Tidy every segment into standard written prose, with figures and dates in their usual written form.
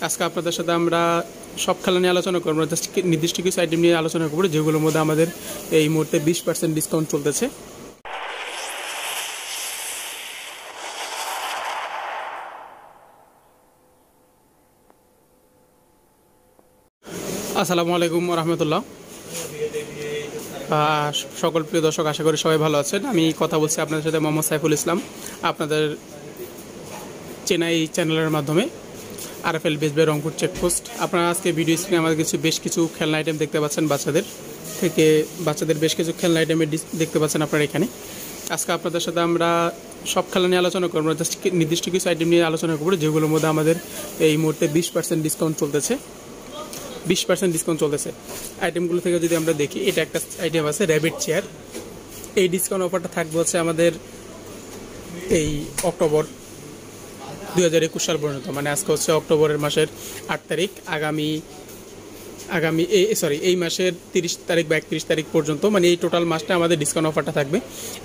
আজকে আপনাদের সাথে আমরা সব খেলা নিয়ে আলোচনা করবো, জাস্ট নির্দিষ্ট কিছু আইটেম নিয়ে আলোচনা করবো যেগুলোর মধ্যে আমাদের এই মুহূর্তে 20% ডিসকাউন্ট চলতেছে। আসসালামু আলাইকুম রহমতুল্লাহ। সকল প্রিয় দর্শক, আশা করি সবাই ভালো আছেন। আমি কথা বলছি আপনাদের সাথে মোহাম্মদ সাইফুল ইসলাম, আপনাদের চেনাই চ্যানেলের মাধ্যমে RFL best buy Rangpur checkpost. আপনারা আজকে ভিডিও স্ক্রিনে আমাদের বেশ কিছু খেলনা আইটেম দেখতে পাচ্ছেন, বাচ্চাদের বেশ কিছু খেলনা আইটেমের দেখতে পাচ্ছেন আপনারা এখানে। আজকে আপনাদের সাথে আমরা সব খেলা নিয়ে আলোচনা করবো, জাস্ট নির্দিষ্ট কিছু আইটেম নিয়ে আলোচনা করবো যেগুলোর মধ্যে আমাদের এই মুহূর্তে 20% ডিসকাউন্ট চলতেছে। 20% ডিসকাউন্ট চলতেছে আইটেমগুলো থেকে যদি আমরা দেখি, এটা একটা আইটেম আছে র্যাবিট চেয়ার। এই ডিসকাউন্ট অফারটা থাকবে হচ্ছে আমাদের এই অক্টোবর 2021 সাল পর্যন্ত, মানে আজকে হচ্ছে অক্টোবরের মাসের 8 তারিখ, এই মাসের 30 তারিখ বা 31 তারিখ পর্যন্ত, মানে এই টোটাল মাসটা আমাদের ডিসকাউন্ট অফারটা থাকবে।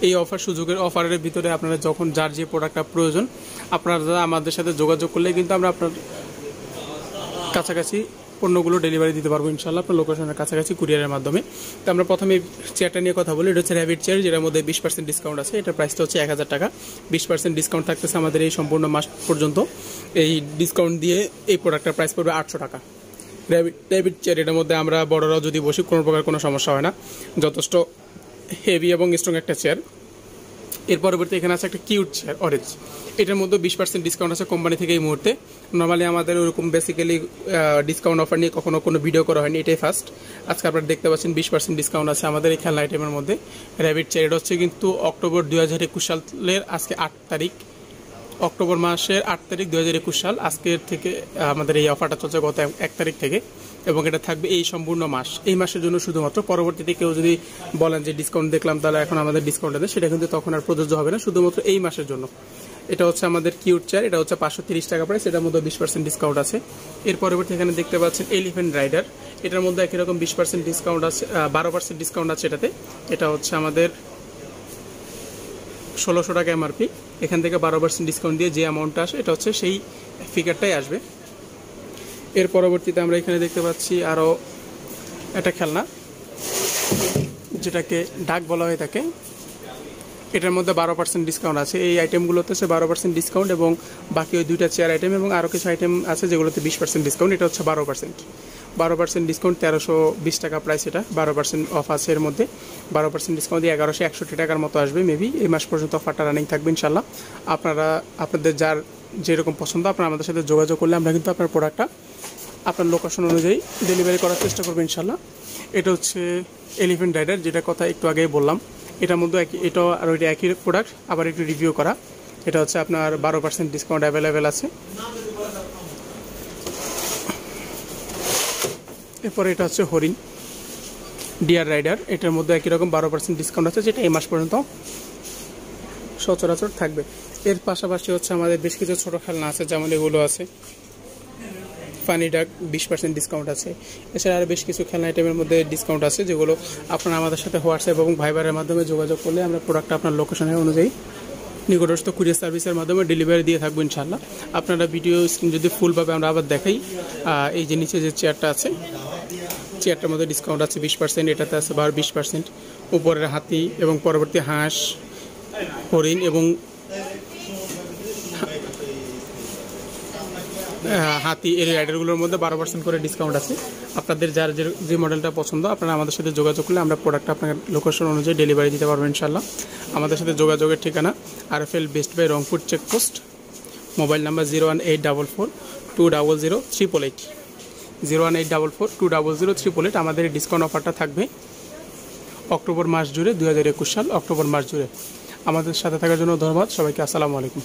এই অফারের ভিতরে আপনারা যখন যার যে প্রোডাক্টটা প্রয়োজন আপনারা আমাদের সাথে যোগাযোগ করলে কিন্তু আমরা আপনার কাছাকাছি পণ্যগুলো ডেলিভারি দিতে পারবো ইনশাআল্লাহ, আপনার লোকেশনের কাছাকাছি কুরিয়ারের মাধ্যমে। তো আমরা প্রথমে চেয়ারটা নিয়ে কথা বলি। এটা হচ্ছে র্যাবিট চেয়ার, যেটার মধ্যে 20% ডিসকাউন্ট আছে। এটার প্রাইসটা হচ্ছে 1000 টাকা। 20% ডিসকাউন্ট থাকতেছে আমাদের এই সম্পূর্ণ মাস পর্যন্ত। এই ডিসকাউন্ট দিয়ে এই প্রোডাক্টের প্রাইস পড়বে 800 টাকা। র্যাবিট চেয়ার, এটার মধ্যে আমরা বড়রাও যদি বসি কোনো প্রকার কোনো সমস্যা হয় না, যথেষ্ট হেভি এবং স্ট্রং একটা চেয়ার। এর পরবর্তী এখানে আছে একটা কিউট চেয়ার অরেঞ্জ, এটার মধ্যে 20% ডিসকাউন্ট আছে কোম্পানি থেকে এই মুহূর্তে। নর্মালি আমাদের ওরকম বেসিক্যালি ডিসকাউন্ট অফার নিয়ে কখনো কোনো ভিডিও করা হয়নি, এটাই ফার্স্ট। আজকে আপনারা দেখতে পাচ্ছেন 20% ডিসকাউন্ট আছে আমাদের এই খেলনা আইটেমের মধ্যে র্যাবিট চেয়ার। এটা হচ্ছে কিন্তু অক্টোবর 2021 সালের আজকে 8 তারিখ, অক্টোবর মাসের 8 তারিখ 2021 সাল। আজকের থেকে আমাদের এই অফারটা চলছে গত 1 তারিখ থেকে, এবং এটা থাকবে এই সম্পূর্ণ মাস, এই মাসের জন্য শুধুমাত্র। পরবর্তীতে কেউ যদি বলেন যে ডিসকাউন্ট দেখলাম তাহলে এখন আমাদের ডিসকাউন্ট আছে, সেটা কিন্তু তখন আর প্রযোজ্য হবে না, শুধুমাত্র এই মাসের জন্য। এটা হচ্ছে আমাদের কিউট চেয়ার, এটা হচ্ছে 530 টাকা প্রাইস, এটার মধ্যে 20% ডিসকাউন্ট আছে। এর পরবর্তী এখানে দেখতে পাচ্ছেন এলিফ্যান্ট রাইডার, এটার মধ্যে একই রকম 20% ডিসকাউন্ট আছে, 12% ডিসকাউন্ট আছে এটাতে। এটা হচ্ছে আমাদের 1600 টাকা এমআরপি, এখান থেকে 12% ডিসকাউন্ট দিয়ে যে অ্যামাউন্টটা আসে এটা হচ্ছে সেই ফিগারটাই আসবে। এর পরবর্তীতে আমরা এখানে দেখতে পাচ্ছি আরও একটা খেলনা, যেটাকে ডাক বলা হয়ে থাকে। এটার মধ্যে 12% ডিসকাউন্ট আছে। এই আইটেমগুলোতে হচ্ছে 12% ডিসকাউন্ট, এবং বাকি ওই দুইটা চেয়ার আইটেম এবং আরও কিছু আইটেম আছে যেগুলোতে 20% ডিসকাউন্ট। এটা হচ্ছে 12% ডিসকাউন্ট, 1320 টাকা প্রাইস। এটা 12% অফ আছে, এর মধ্যে 12% ডিসকাউন্ট দিয়ে 1161 টাকার মতো আসবে মেবি। এই মাস পর্যন্ত অফারটা রানিং থাকবে ইনশাল্লাহ। আপনাদের যার যেরকম পছন্দ আপনারা আমাদের সাথে যোগাযোগ করলে আমরা কিন্তু আপনার প্রোডাক্টটা আপনার লোকেশন অনুযায়ী ডেলিভারি করার চেষ্টা করবো ইনশাল্লাহ। এটা হচ্ছে এলিফ্যান্ট রাইডার, যেটা কথা একটু আগেই বললাম। এটার মধ্যে এটা আর ওইটা একই প্রোডাক্ট, আবার একটু রিভিউ করা। এটা হচ্ছে আপনার 12% ডিসকাউন্ট অ্যাভেলেবেল আছে। এরপরে এটা হচ্ছে হরিণ ডিয়ার রাইডার, এটার মধ্যে একই রকম 12% ডিসকাউন্ট আছে, যেটা এই মাস পর্যন্ত সচরাচর থাকবে। এর পাশাপাশি হচ্ছে আমাদের বেশ কিছু ছোটো খেলনা আছে, যেমন এগুলো আছে ফানি ডাক, 20% ডিসকাউন্ট আছে। এছাড়া আরও বেশ কিছু খেলনা আইটেমের মধ্যে ডিসকাউন্ট আছে, যেগুলো আপনারা আমাদের সাথে হোয়াটসঅ্যাপ এবং ভাইবারের মাধ্যমে যোগাযোগ করলে আমরা প্রোডাক্টটা আপনার লোকেশনের অনুযায়ী নিকটস্থ কুরিয়ার সার্ভিসের মাধ্যমে ডেলিভারি দিয়ে থাকবো ইনশাল্লাহ। আপনারা ভিডিও স্ক্রিন যদি ফুলভাবে আমরা আবার দেখাই, এই যে নিচে যে চেয়ারটা আছে, চেয়ারটার মধ্যে ডিসকাউন্ট আছে 20%, এটাতে আছে 20%। উপরের হাতি এবং পরবর্তী হাঁস, হরিণ এবং হাতি, এই রাইডারগুলোর মধ্যে 12% করে ডিসকাউন্ট আছে। আপনাদের যার যে মডেলটা পছন্দ আপনারা আমাদের সাথে যোগাযোগ করলে আমরা প্রোডাক্টটা আপনার লোকেশন অনুযায়ী ডেলিভারি দিতে পারবো ইনশাল্লাহ। আমাদের সাথে যোগাযোগের ঠিকানা RFL best buy Rangpur checkpost, mobile number 01844200388, 01844200388। আমাদের এই ডিসকাউন্ট অফারটা থাকবে অক্টোবর মাস জুড়ে, 2021 সাল অক্টোবর মাস জুড়ে। আমাদের সাথে থাকার জন্য ধন্যবাদ সবাইকে। আসসালামু আলাইকুম।